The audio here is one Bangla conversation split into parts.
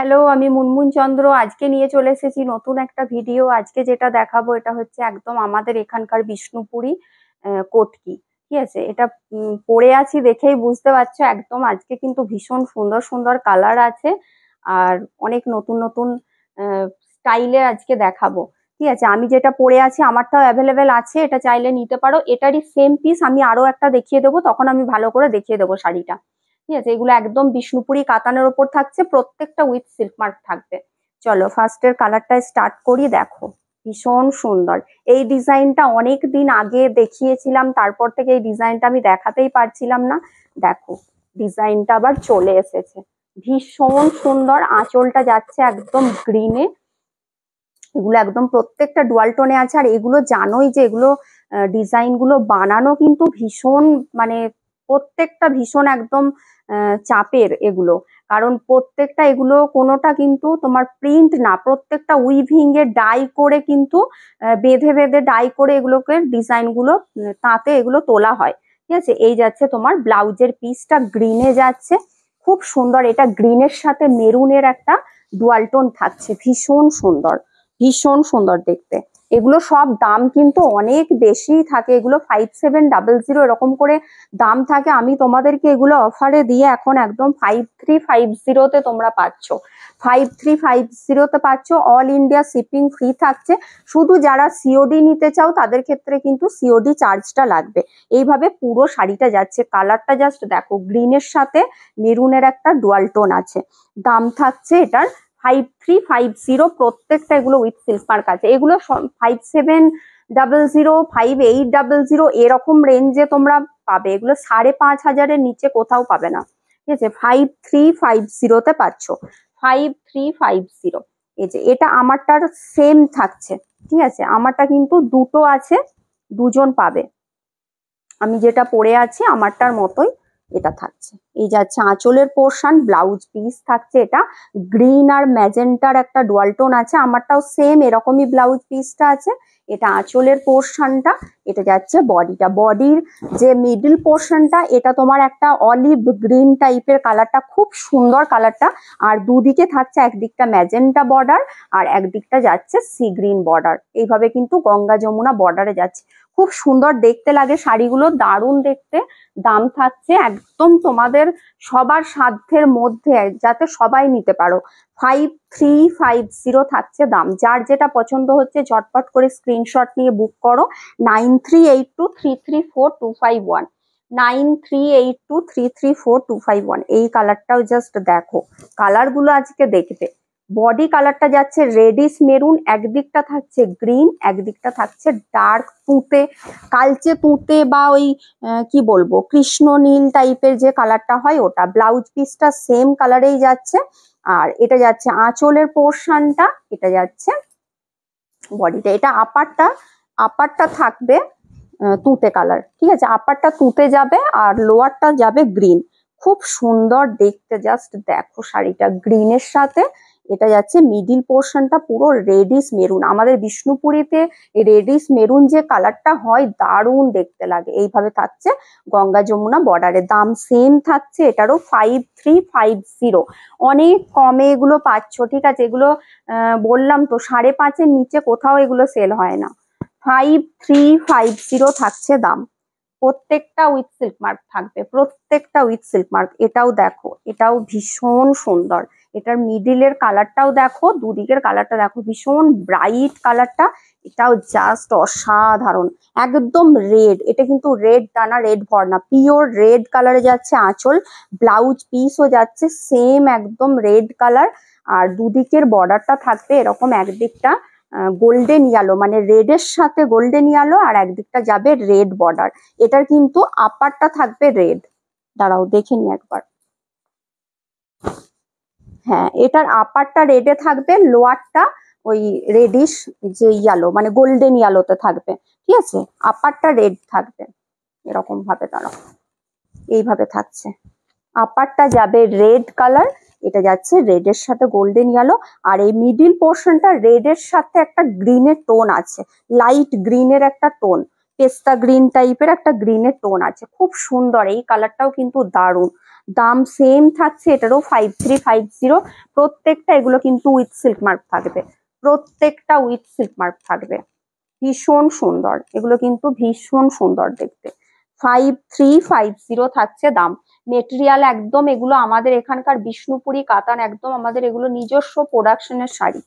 হ্যালো, আমি মুনমুন চন্দ্র। আজকে নিয়ে চলে এসেছি নতুন একটা ভিডিও। আজকে যেটা দেখাবো এটা হচ্ছে একদম আমাদের এখানকার বিষ্ণুপুরি কটকি। ঠিক আছে, এটা পরে আছি দেখেই বুঝতে পারছো। একদম আজকে কিন্তু ভীষণ সুন্দর সুন্দর কালার আছে আর অনেক নতুন নতুন স্টাইলে আজকে দেখাবো। ঠিক আছে, আমি যেটা পরে আছি আমারটাও অ্যাভেলেবেল আছে, এটা চাইলে নিতে পারো। এটারই সেম পিস আমি আরো একটা দেখিয়ে দেবো, তখন আমি ভালো করে দেখিয়ে দেবো শাড়িটা। ঠিক আছে, এগুলো একদম বিষ্ণুপুরি কাতানের ওপর থাকছে, প্রত্যেকটা উইথ সিল্ক মার্ক থাকবে। চলো ফার্স্টের কালারটা স্টার্ট করি। দেখো ভীষণ সুন্দর এই ডিজাইনটা। অনেক দিন আগে দেখিয়েছিলাম, তারপর থেকে এই ডিজাইনটা আমি দেখাতেই পারছিলাম না। দেখো ডিজাইনটা আবার চলে এসেছে, ভীষণ সুন্দর। আঁচলটা যাচ্ছে একদম গ্রিনে, এগুলো একদম প্রত্যেকটা ডুয়াল টোনে আছে। আর এগুলো জানোই যে এগুলো ডিজাইন গুলো বানানো কিন্তু ভীষণ মানে প্রত্যেকটা ভীষণ একদম চাপের এগুলো। কারণ প্রত্যেকটা এগুলো কোনোটা কিন্তু তোমার প্রিন্ট না, প্রত্যেকটা উইভিং এ ডাই করে কিন্তু বেঁধে বেঁধে ডাই করে এগুলোকে ডিজাইন গুলো তাঁতে এগুলো তোলা হয়। ঠিক আছে, এই যাচ্ছে তোমার ব্লাউজের পিসটা গ্রিনে যাচ্ছে, খুব সুন্দর। এটা গ্রিনের সাথে মেরুনের একটা ডুয়াল টোন থাকছে, ভীষণ সুন্দর, ভীষণ সুন্দর দেখতে। এগুলো সব দাম কিন্তু অনেক বেশি থাকে, এগুলো 5700 এরকম করে দাম থাকে। আমি তোমাদেরকে এগুলো অফারে দিয়ে এখন একদম 5350-তে তোমরা পাচ্ছ। 5350-তে পাচ্ছ, অল ইন্ডিয়া শিপিং ফ্রি থাকছে। শুধু যারা সিওডি নিতে চাও তাদের ক্ষেত্রে কিন্তু সিওডি চার্জটা লাগবে। এইভাবে পুরো শাড়িটা যাচ্ছে। কালারটা জাস্ট দেখো, গ্রিনের সাথে মেরুনের একটা ডুয়াল টোন আছে। দাম থাকছে এটার 5350, প্রত্যেকটা এগুলো উইথ সিল্ক মার্ক আছে। এগুলো 5700, 5800 এরকম রেঞ্জে তোমরা পাবে। এগুলো 5500-এর নিচে কোথাও পাবে না। ঠিক আছে, 5350-তে পাচ্ছ। 5350, এই যে এটা আমারটার সেম থাকছে। ঠিক আছে, আমারটা কিন্তু দুটো আছে, দুজন পাবে। আমি যেটা পরে আছি আমারটার মতোই এটা থাকছে। এই যাচ্ছে আঁচলের পোর্শন, ব্লাউজ পিস থাকছে এটা গ্রিন আর ম্যাজেন্টার একটা ডুয়াল টোন আছে। আমারটাও সেম এরকমই ব্লাউজ পিসটা আছে। এটা আঁচলের পোর্শনটা, এটা যাচ্ছে বডিটা। বডির যে মিডল পোর্শনটা এটা তোমার একটা অলিভ গ্রিন টাইপের কালারটা, খুব সুন্দর কালারটা। আর দুদিকে থাকছে, একদিকটা ম্যাজেন্টা বর্ডার আর একদিকটা যাচ্ছে সি গ্রিন বর্ডার। এইভাবে কিন্তু গঙ্গা যমুনা বর্ডারে যাচ্ছে, খুব সুন্দর দেখতে লাগে শাড়িগুলো, দারুণ দেখতে। দাম থাকছে একদম তোমাদের সবার সাধ্যের মধ্যে, যাতে সবাই নিতে পারো। 5350 থাকছে দাম। যার যেটা পছন্দ হচ্ছে ঝটপট করে স্ক্রিনশট নিয়ে বুক করো। 9382334251, 9382334251। এই কালারটাও জাস্ট দেখো, কালারগুলো আজকে দেখবে। বডি কালারটা যাচ্ছে রেডিশ মেরুন, একদিকটা থাকছে গ্রিন, একদিকটা থাকছে ডার্ক তুঁতে, কালচে তুঁতে বা ওই কি বলবো কৃষ্ণ নীল টাইপের যে কালারটা হয় ওটা। ব্লাউজ পিসটা সেম কালারেই যাচ্ছে। আর এটা যাচ্ছে আঁচলের পোর্শনটা, এটা যাচ্ছে বডিটা। এটা আপারটা থাকবে তুঁতে কালার। ঠিক আছে, আপারটা তুঁতে যাবে আর লোয়ারটা যাবে গ্রিন। খুব সুন্দর দেখতে, জাস্ট দেখো শাড়িটা গ্রিনের সাথে। এটা যাচ্ছে মিডিল পোর্শনটা পুরো রেডিশ মেরুন। আমাদের বিষ্ণুপুরীতে রেডিশ মেরুন যে কালারটা হয় দারুণ দেখতে লাগে। এইভাবে থাকছে গঙ্গা যমুনা বর্ডারে। দাম সেম থাকছে এটারও, 5350। অনেক কমে এগুলো পাচ্ছ। ঠিক আছে, এগুলো বললাম তো 5.5-এর নিচে কোথাও এগুলো সেল হয় না। 5350 থাকছে দাম। প্রত্যেকটা উইথ সিল্ক মার্ক থাকবে, প্রত্যেকটা উইথ সিল্ক মার্ক। এটাও দেখো, এটাও ভীষণ সুন্দর। এটার মিডিলের কালারটাও দেখো, দুদিকের কালারটা দেখো, ভীষণ ব্রাইট কালারটা। এটাও জাস্ট অসাধারণ, একদম রেড। এটা কিন্তু রেড দানা, রেড ভর্না, পিওর রেড কালারে যাচ্ছে আঁচল। ব্লাউজ পিসও যাচ্ছে সেম একদম রেড কালার। আর দুদিকের বর্ডারটা থাকবে এরকম, একদিকটা গোল্ডেন ইয়েলো মানে রেডের সাথে গোল্ডেন ইয়েলো, আর একদিকটা যাবে রেড বর্ডার। এটার কিন্তু আপারটা থাকবে রেড। দাঁড়াও দেখে নি একবার। হ্যাঁ, এটার আপারটা রেডে থাকবে, লোয়ারটা ওই রেডিশ যে ইয়েলো মানে গোল্ডেন ইয়েলোতে থাকবে। ঠিক আছে, আপারটা রেড থাকবে এরকম ভাবে। দাঁড়াও, এইভাবে থাকছে। আপারটা যাবে রেড কালার, এটা যাচ্ছে রেডের সাথে গোল্ডেন ইয়েলো। আর এই মিডিল পোর্শনটা রেডের সাথে একটা গ্রিনের টোন আছে, লাইট গ্রিনের একটা টোন, পেস্তা গ্রিন টাইপের একটা গ্রিনের টোন আছে। খুব সুন্দর, এই কালারটাও কিন্তু দারুণ। দাম সেম থাকছে এটারও 5350। প্রত্যেকটা এগুলো কিন্তু উইথ সিল্ক মার্ক থাকবে, প্রত্যেকটা উইথ সিল্ক মার্ক থাকবে। ভীষণ সুন্দর, এগুলো কিন্তু ভীষণ সুন্দর দেখতে। 5350 থাকছে দাম। মেটেরিয়াল একদম এগুলো আমাদের এখানকার বিষ্ণুপুরি কাতান, একদম আমাদের এগুলো নিজস্ব প্রোডাকশনের শাড়ি।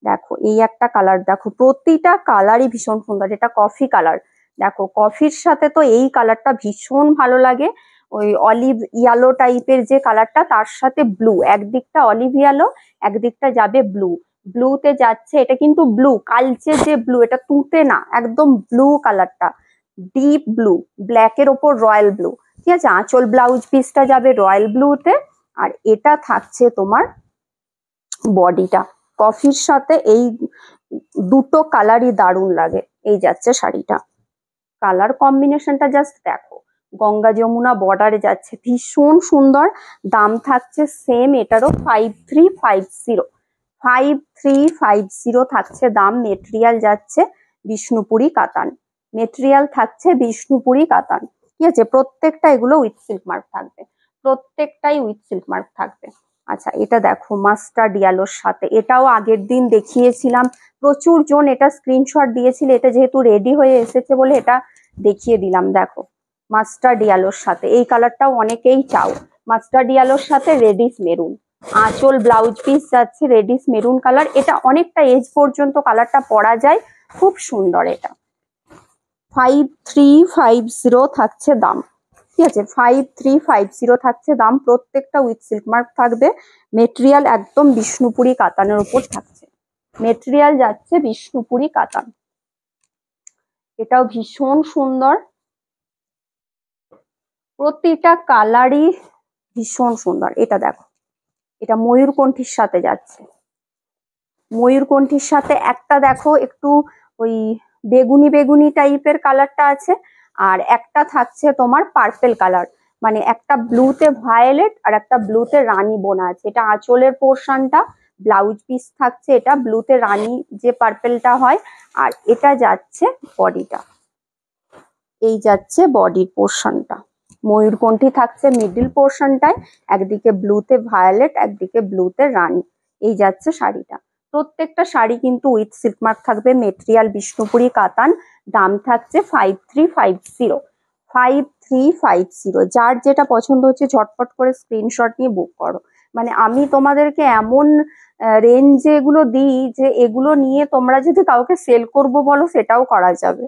দেখো এই একটা কালার, দেখো প্রতিটা কালারই ভীষণ সুন্দর। এটা কফি কালার, দেখো কফির সাথে তো এই কালারটা ভীষণ ভালো লাগে। ওই অলিভ ইয়েলো টাইপের যে কালারটা, তার সাথে ব্লু, একদিকটা অলিভ ইয়েলো একদিকটা যাবে ব্লু, ব্লুতে যাচ্ছে। এটা কিন্তু ব্লু, কালচে যে ব্লু, এটা তুঁতে না, একদম ব্লু কালারটা, ডিপ ব্লু, ব্ল্যাকের ওপর রয়্যাল ব্লু। ঠিক আছে, আঁচল ব্লাউজ পিসটা যাবে রয়্যাল ব্লুতে। আর এটা থাকছে তোমার বডিটা কফির সাথে। এই দুটো কালারই দারুণ লাগে। এই যাচ্ছে শাড়িটা, কালার কম্বিনেশনটা জাস্ট দেখো, গঙ্গা যমুনা বর্ডারে যাচ্ছে, ভীষণ সুন্দর। দাম থাকছে সেম এটারও 5350, 5350 থাকছে দাম। মেটেরিয়াল যাচ্ছে বিষ্ণুপুরি কাতান, মেটেরিয়াল থাকছে বিষ্ণুপুরি কাতান। ঠিক আছে, প্রত্যেকটা এগুলো উইথ সিল্ক মার্ক থাকবে, প্রত্যেকটাই উইথ সিল্ক মার্ক থাকবে। আচ্ছা এটা দেখো মাস্টার্ড ইয়েলোর সাথে, এটাও আগের দিন দেখিয়েছিলাম, প্রচুর জন এটা স্ক্রিনশট দিয়েছিল। এটা যেহেতু রেডি হয়ে এসেছে বলে এটা দেখিয়ে দিলাম। দেখো মাস্টার্ড ইয়েলোর সাথে, এই কালারটাও অনেকেই চাও, মাস্টার্ড ইয়েলোর সাথে রেডিশ মেরুন, আঁচল ব্লাউজ পিস যাচ্ছে রেডিশ মেরুন কালার। এটা অনেকটা এজ পর্যন্ত কালারটা পরা যায়, খুব সুন্দর। এটা 5350 থাকছে দাম। ঠিক আছে, 5350 থাকছে দাম, প্রত্যেকটা উইথ সিল্ক মার্ক থাকবে। মেটেরিয়াল একদম বিষ্ণুপুরি কাতানের উপর থাকছে, মেটেরিয়াল যাচ্ছে বিষ্ণুপুরি কাতান। এটাও ভীষণ সুন্দর, প্রতিটা কালারই ভীষণ সুন্দর। এটা দেখো, এটা ময়ূরকণ্ঠীর সাথে যাচ্ছে, ময়ূরকণ্ঠীর সাথে একটা দেখো একটু ওই বেগুনি বেগুনি টাইপের কালারটা আছে, আর একটা থাকছে তোমার পার্পেল কালার, মানে একটা ব্লুতে ভায়োলেট আর একটা ব্লুতে রানী বোনা আছে। এটা আঁচলের পোর্শনটা, ব্লাউজ পিস থাকছে এটা ব্লুতে রানী যে পার্পেলটা হয়। আর এটা যাচ্ছে বডিটা, এই যাচ্ছে বডির পোর্শনটা, ময়ূরকণ্ঠী থাকছে মিডল পোর্শনটায়, একদিকে ব্লুতে ভায়োলেট একদিকে ব্লুতে রানী। এই যাচ্ছে শাড়িটা, প্রত্যেকটা শাড়ি কিন্তু উইথ সিল্ক মার্ক থাকবে। মেটেরিয়াল বিষ্ণুপুরি কাতান, দাম থাকছে 5350, 5350। যার যেটা পছন্দ হচ্ছে ঝটপট করে স্ক্রিনশট নিয়ে বুক করো। মানে আমি তোমাদেরকে এমন রেঞ্জে এগুলো দিই যে এগুলো নিয়ে তোমরা যদি কাউকে সেল করবো বলো সেটাও করা যাবে।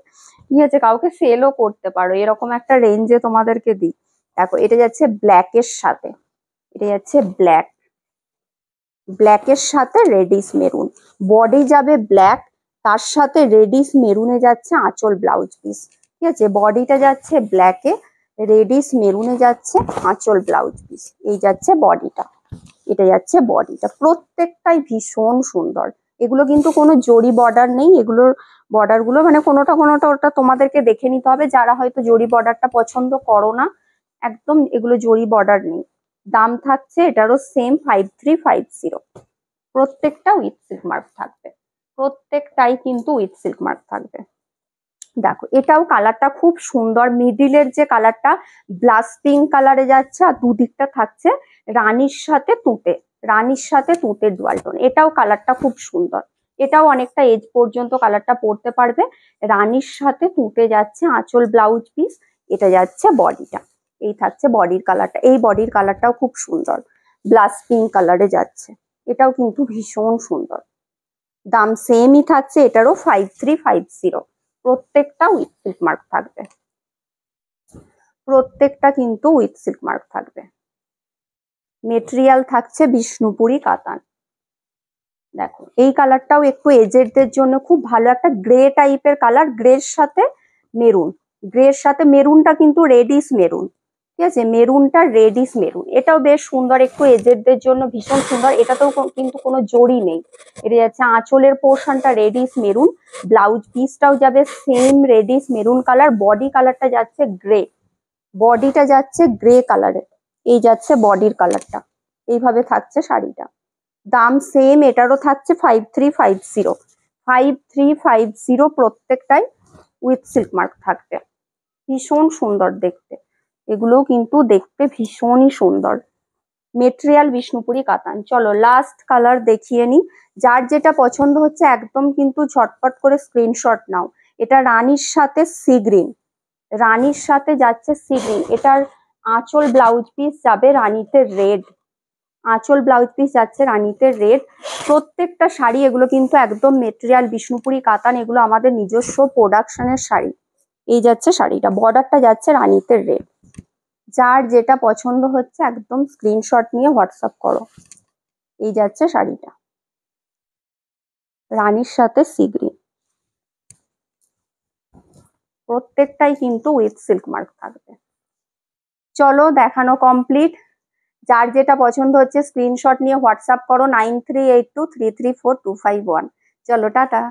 ঠিক আছে, কাউকে সেলও করতে পারো, এরকম একটা রেঞ্জে তোমাদেরকে দিই। দেখো এটা যাচ্ছে ব্ল্যাকের সাথে, এটা যাচ্ছে ব্ল্যাক, ব্ল্যাকের সাথে রেডিশ মেরুন, বডি যাবে ব্ল্যাক, তার সাথে রেডিশ মেরুনে যাচ্ছে আঁচল ব্লাউজ পিস। ঠিক আছে, বডিটা যাচ্ছে ব্ল্যাকে, রেডিশ মেরুনে যাচ্ছে আঁচল ব্লাউজ পিস। এই যাচ্ছে বডিটা, এটা যাচ্ছে বডিটা, প্রত্যেকটাই ভীষণ সুন্দর। এগুলো কিন্তু কোনো জরি বর্ডার নেই, এগুলোর বর্ডার গুলো মানে কোনোটা কোনোটা ওটা তোমাদেরকে দেখে নিতে হবে, যারা হয়তো জরি বর্ডারটা পছন্দ করো না। একদম এগুলো জরি বর্ডার নেই। দাম থাকছে এটারও সেম 5350, প্রত্যেকটা উইথ সিল্ক মার্ক থাকবে, প্রত্যেকটাই কিন্তু উইথ সিল্ক মার্ক থাকবে। দেখো এটাও কালারটা খুব সুন্দর, মিডিলের যে কালারটা ব্লাশ পিঙ্ক কালারে যাচ্ছে, আর দুদিকটা থাকছে রানীর সাথে তুঁতে, রানীর সাথে তুঁতের ডুয়াল টোন। এটাও কালারটা খুব সুন্দর, এটাও অনেকটা এজ পর্যন্ত কালারটা পরতে পারবে। রানীর সাথে তুঁতে যাচ্ছে আঁচল ব্লাউজ পিস, এটা যাচ্ছে বডিটা, এই থাকছে বডির কালারটা। এই বডির কালারটাও খুব সুন্দর, ব্লাশ পিঙ্ক কালারে যাচ্ছে, এটাও কিন্তু ভীষণ সুন্দর। দাম সেমই থাকছে এটারও 5350, প্রত্যেকটা উইথ সিল্ক মার্ক থাকবে, প্রত্যেকটা কিন্তু উইথ সিল্ক মার্ক থাকবে। মেটেরিয়াল থাকছে বিষ্ণুপুরি কাতান। দেখো এই কালারটাও একটু এজেডদের জন্য খুব ভালো, একটা গ্রে টাইপের কালার, গ্রের সাথে মেরুন, গ্রের সাথে মেরুনটা কিন্তু রেডিশ মেরুন। ঠিক আছে, মেরুনটা রেডিশ মেরুন, এটাও বেশ সুন্দর, একটু এজেডদের জন্য ভীষণ সুন্দর। এটাতেও কিন্তু কোনো জড়ি নেই, এটা যাচ্ছে আঁচলের পোর্শনটা রেডিশ মেরুন, ব্লাউজ পিসটাও যাবে same radish maroon colour, body কালারটা যাচ্ছে গ্রে, বডিটা যাচ্ছে গ্রে কালারে। এই যাচ্ছে বডির কালারটা, এইভাবে থাকছে শাড়িটা। দাম সেম এটারও থাকছে 5350, 5350, প্রত্যেকটাই উইথ সিল্ক মার্ক থাকবে, ভীষণ সুন্দর দেখতে। এগুলোও কিন্তু দেখতে ভীষণই সুন্দর। মেটেরিয়াল বিষ্ণুপুরি কাতান। চলো লাস্ট কালার দেখিয়ে নি। যার যেটা পছন্দ হচ্ছে একদম কিন্তু ঝটপট করে স্ক্রিনশট নাও। এটা রানীর সাথে সি গ্রিন, রানীর সাথে যাচ্ছে সি গ্রিন। এটার আঁচল ব্লাউজ পিস যাবে রানীতে রেড, আঁচল ব্লাউজ পিস যাচ্ছে রানীতে রেড। প্রত্যেকটা শাড়ি এগুলো কিন্তু একদম মেটেরিয়াল বিষ্ণুপুরি কাতান, এগুলো আমাদের নিজস্ব প্রোডাকশনের শাড়ি। এই যাচ্ছে শাড়িটা, বর্ডারটা যাচ্ছে রানীতে রেড। যার যেটা পছন্দ হচ্ছে একদম স্ক্রিনশট নিয়ে হোয়াটসঅ্যাপ করো। এই যাচ্ছে শাড়িটা, রানীর সাথে সি গ্রিন। প্রত্যেকটাই কিন্তু উইথ সিল্ক মার্ক থাকবে। চলো দেখানো কমপ্লিট। যার যেটা পছন্দ হচ্ছে স্ক্রিনশট নিয়ে হোয়াটসঅ্যাপ করো 9382334251। চলো টাটা।